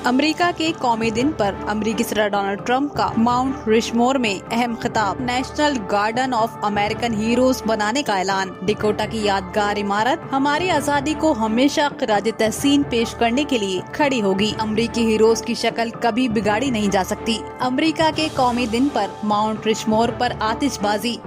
America के कौमी दिन पर अमेरिकी सदर डोनाल्ड ट्रंप का माउंट रिशमोर में अहम खिताब, national garden of American heroes बनाने का ऐलान, डिकोटा की यादगार इमारत हमारी आजादी को हमेशा खिराज तहसीन पेश करने के लिए खड़ी होगी। अमेरिकी हीरोज की शक्ल कभी बिगाड़ी नहीं जा सकती। अमेरिका के कौमी दिन पर माउंट रिशमोर पर आतिशबाजी।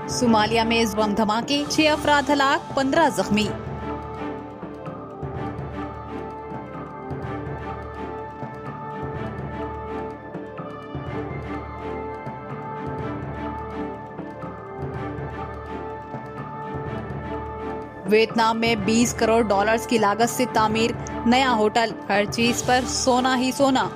सोमालिया में इस बम धमाके, 6 अफराद हलाक, 15 जख्मी। वियतनाम में 20 करोड़ डॉलर्स की लागत से तामीर नया होटल, हर चीज पर सोना ही सोना।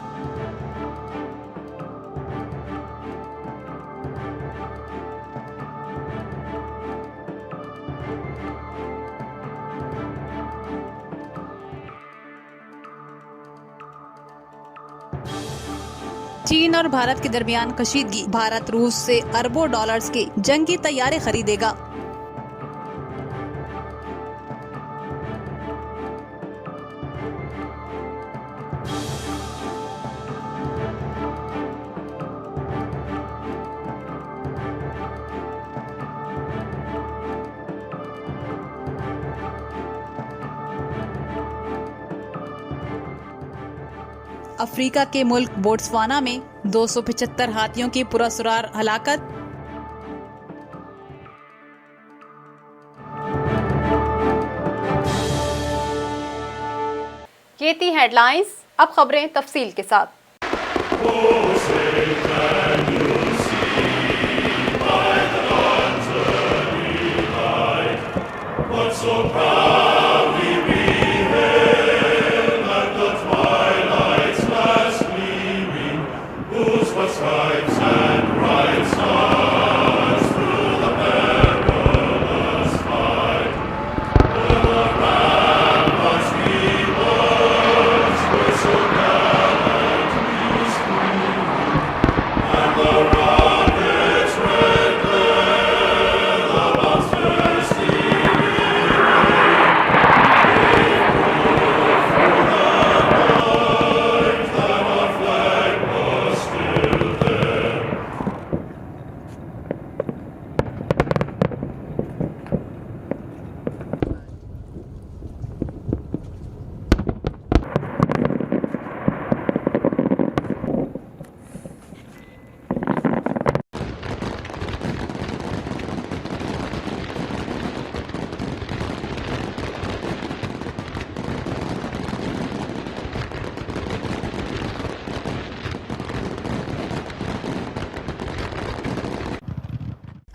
चीन और भारत के दरमियान कशीदगी, भारत रूस से अरबों डॉलर्स के जंगी तैयारे खरीदेगा। अफ्रीका के मुल्क बोट्सवाना में 275 हाथियों की पुरअसरार हलाकत। ये थी हेडलाइंस, अब खबरें तफसील के साथ।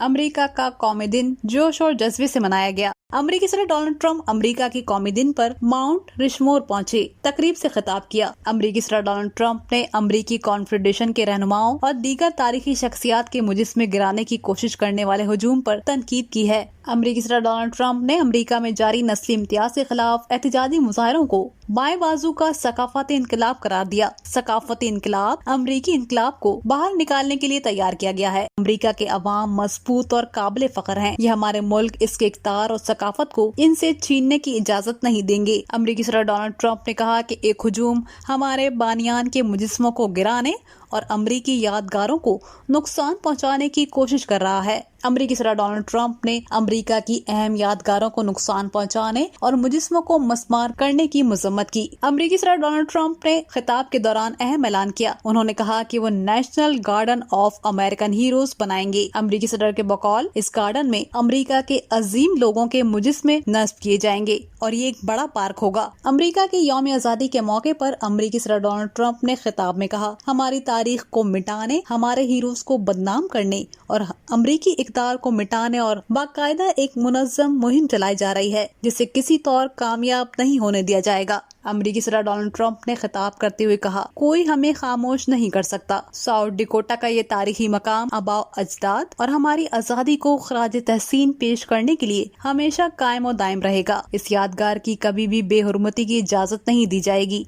अमेरिका का कौमी दिन जोश और जज्बे से मनाया गया। अमेरिकी सदर डोनाल्ड ट्रंप अमेरिका की कौमी दिन पर माउंट रिशमोर पहुंचे, तकरीब से खिताब किया। अमेरिकी सदर डोनाल्ड ट्रंप ने अमेरिकी कॉन्फेडरेशन के रहनुमाओं और दीगर तारीखी शख्सियात के मुजस्मे गिराने की कोशिश करने वाले हुजूम पर तनकीद की है। अमेरिकी सदर डोनाल्ड ट्रंप ने अमेरिका में जारी नस्ली इम्तियाज के खिलाफ एहतजाजी मुजाहिरों को बाएं बाजू का सकाफती इनकलाब करार दिया। सकाफती इनकलाब अमेरिकी इनकलाब को बाहर निकालने के लिए तैयार किया गया है। अमेरिका के अवाम मजबूत और काबिल फख्र हैं। यह हमारे मुल्क इसके इक़्तिदार और सकाफत को इनसे छीनने की इजाजत नहीं देंगे। अमेरिकी सदर डोनाल्ड ट्रंप ने कहा कि एक हुजूम हमारे बानियान के मुजस्मों को गिराने और अमेरिकी यादगारों को नुकसान पहुंचाने की कोशिश कर रहा है। अमेरिकी सदर डोनाल्ड ट्रंप ने अमेरिका की अहम यादगारों को नुकसान पहुंचाने और मुजस्मों को मस्मार करने की मजम्मत की। अमेरिकी सदर डोनाल्ड ट्रंप ने खिताब के दौरान अहम ऐलान किया। उन्होंने कहा कि वो national garden of American heroes बनाएंगे। अमेरिकी सदर के बकौल इस गार्डन में अमेरिका के अजीम लोगों के मुजस्मे नस्ब किए जाएंगे और ये एक बड़ा पार्क होगा। अमेरिका के यौम आजादी के मौके पर अमेरिकी सदर डोनाल्ड ट्रंप ने खिताब में कहा, हमारी तारीख को मिटाने, हमारे हीरोज को बदनाम करने और अमरीकी इक़्तिदार को मिटाने और बाकायदा एक मुनज़्ज़म मुहिम चलाई जा रही है, जिसे किसी तौर कामयाब नहीं होने दिया जाएगा। अमरीकी सदर डोनाल्ड ट्रंप ने खिताब करते हुए कहा, कोई हमें खामोश नहीं कर सकता। साउथ डिकोटा का ये तारीखी मकाम आबाओ अजदाद और हमारी आज़ादी को खराज तहसीन पेश करने के लिए हमेशा कायम और दायम रहेगा। इस यादगार की कभी भी बेहुरमती की इजाजत नहीं दी जाएगी।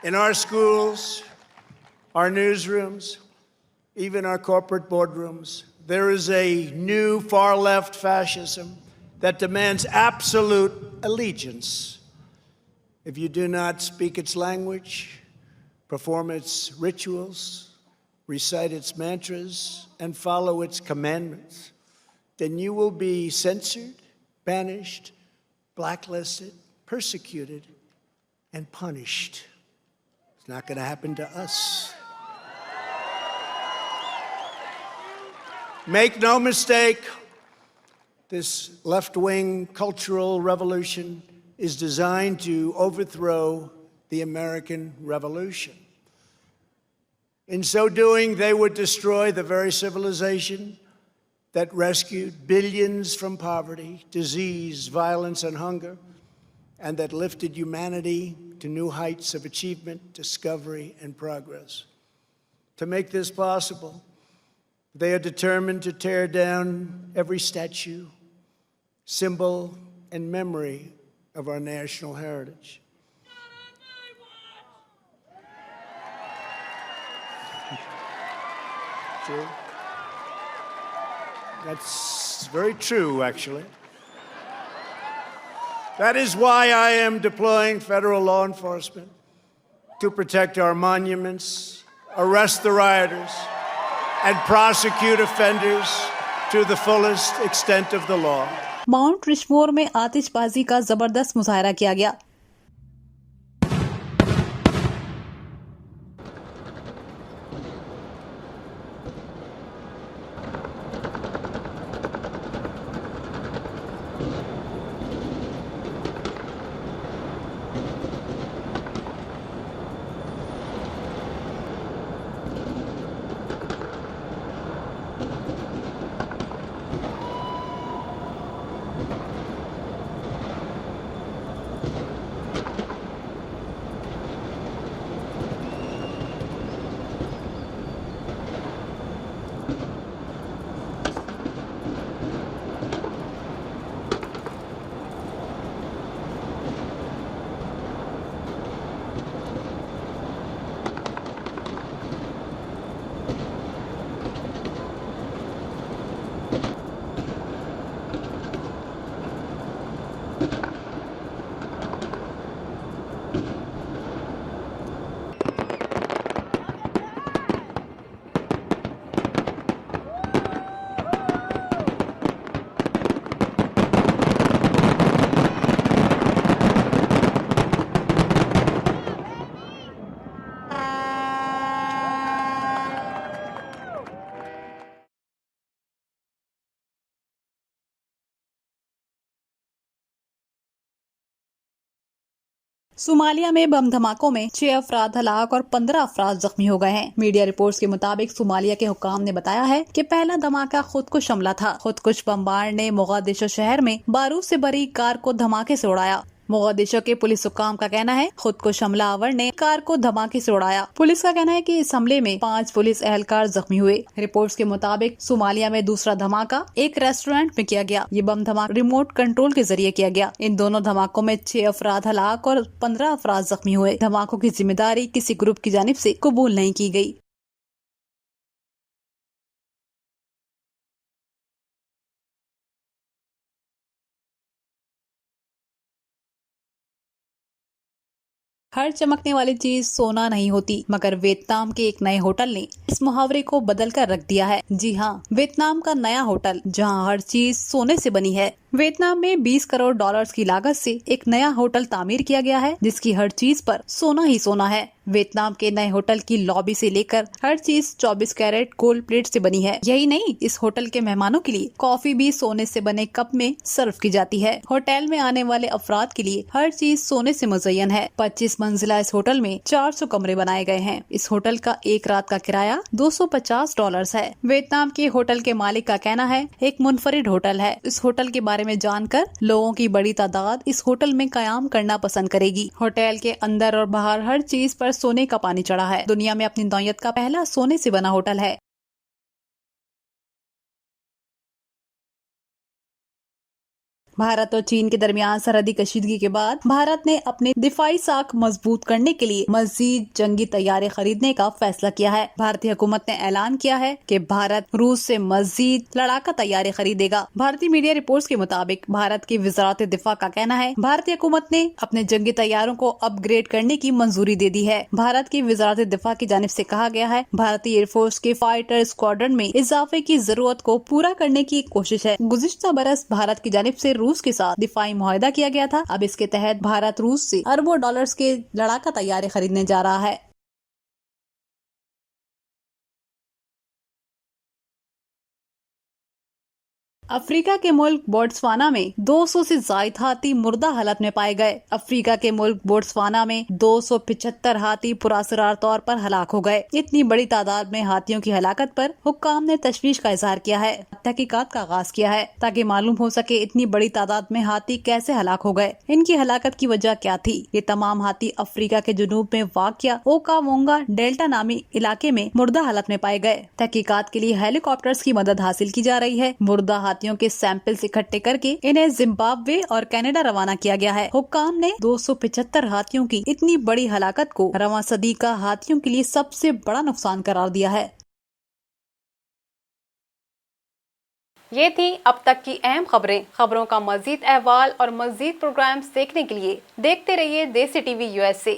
In our schools, our newsrooms, even our corporate boardrooms, there is a new far-left fascism that demands absolute allegiance. If you do not speak its language, perform its rituals, recite its mantras, and follow its commandments, then you will be censored, banished, blacklisted, persecuted, and punished. It's not going to happen to us. Make no mistake, this left-wing cultural revolution is designed to overthrow the American Revolution. In so doing, they would destroy the very civilization that rescued billions from poverty, disease, violence, and hunger, and that lifted humanity to new heights of achievement, discovery, and progress. To make this possible, they are determined to tear down every statue, symbol, and memory of our national heritage. True. That's very true, actually. That is why I am deploying federal law enforcement to protect our monuments, arrest the rioters, and prosecute offenders to the fullest extent of the law. Mount Rushmore में आतिशबाजी का जबरदस्त मुजाहरा किया गया। Somalia में बम धमाकों में 6 अफराद हलाक और 15 अफराद जख्मी हो गए हैं। मीडिया रिपोर्ट्स के मुताबिक सोमालिया के हुक्काम ने बताया है कि पहला धमाका खुदकुश हमला था। खुदकुश बमबार ने मोगादिशो शहर में बारूद से भरी कार को धमाके से उड़ाया। मोगादिशो के पुलिस हुक्काम का कहना है खुदकुश हमलावर ने कार को धमाके से उड़ाया। पुलिस का कहना है कि इस हमले में 5 पुलिस एहलकार जख्मी हुए। रिपोर्ट्स के मुताबिक सोमालिया में दूसरा धमाका एक रेस्टोरेंट में किया गया। ये बम धमाका रिमोट कंट्रोल के जरिए किया गया। इन दोनों धमाकों में 6 अफराद हलाक और 15 अफराद जख्मी हुए। धमाकों की जिम्मेदारी किसी ग्रुप की जानिब से कबूल नहीं की गई। हर चमकने वाली चीज सोना नहीं होती, मगर वियतनाम के एक नए होटल ने इस मुहावरे को बदल कर रख दिया है। जी हाँ, वियतनाम का नया होटल जहां हर चीज सोने से बनी है। वियतनाम में 20 करोड़ डॉलर्स की लागत से एक नया होटल तामीर किया गया है जिसकी हर चीज पर सोना ही सोना है। वियतनाम के नए होटल की लॉबी से लेकर हर चीज 24 कैरेट गोल्ड प्लेट से बनी है। यही नहीं, इस होटल के मेहमानों के लिए कॉफी भी सोने से बने कप में सर्व की जाती है। होटल में आने वाले अफराद के लिए हर चीज सोने से मुज़य्यन है। 25 मंजिला इस होटल में 400 कमरे बनाए गए हैं। इस होटल का एक रात का किराया $250 है। वियतनाम के होटल के मालिक का कहना है एक मुनफरिद होटल है। इस होटल के बारे में जानकर लोगों की बड़ी तादाद इस होटल में कयाम करना पसंद करेगी। होटल के अंदर और बाहर हर चीज पर सोने का पानी चढ़ा है। दुनिया में अपनी नौयत का पहला सोने से बना होटल है। भारत और चीन के दरमियान सरहदी कशीदगी के बाद भारत ने अपने दिफाई साख मजबूत करने के लिए मजीद जंगी तैयारे खरीदने का फैसला किया है। भारतीय हुकूमत ने ऐलान किया है कि भारत रूस से मजीद लड़ाका तैयारे खरीदेगा। भारतीय मीडिया रिपोर्ट्स के मुताबिक भारत की वजारत दिफा का कहना है भारतीय हुकूमत ने अपने जंगी तैयारों को अपग्रेड करने की मंजूरी दे दी है। भारत की वजारत दिफा की जानिब से कहा गया है भारतीय एयरफोर्स के फाइटर स्क्वाड्रन में इजाफे की जरूरत को पूरा करने की कोशिश है। गुज़िश्ता बरस भारत की जानिब से रूस के साथ दिफाई मुआहदा किया गया था। अब इसके तहत भारत रूस से अरबों डॉलर्स के लड़ाका तैयारे खरीदने जा रहा है। अफ्रीका के मुल्क बोट्सवाना में 200 से ज्यादा हाथी मुर्दा हालत में पाए गए। अफ्रीका के मुल्क बोट्सवाना में 275 हाथी पुरअसरार तौर पर हलाक हो गए। इतनी बड़ी तादाद में हाथियों की हलाकत पर हुक्काम ने तशवीश का इजहार किया है। तहकीकात का आगाज किया है ताकि मालूम हो सके इतनी बड़ी तादाद में हाथी कैसे हलाक हो गए, इनकी हलाकत की वजह क्या थी। ये तमाम हाथी अफ्रीका के जुनूब में वाक़िया ओकावोंगा डेल्टा नामी इलाके में मुर्दा हालत में पाए गए। तहकीकात के लिए हेलीकॉप्टर्स की मदद हासिल की जा रही है। मुर्दा हाथियों के सैंपल्स इकट्ठे करके इन्हें जिम्बाब्वे और कनाडा रवाना किया गया है। हुक्काम ने 275 हाथियों की इतनी बड़ी हलाकत को रवां सदी का हाथियों के लिए सबसे बड़ा नुकसान करार दिया है। ये थी अब तक की अहम खबरें। खबरों का मजीद अहवाल और मजीद प्रोग्राम्स देखने के लिए देखते रहिए देसी टीवी USA।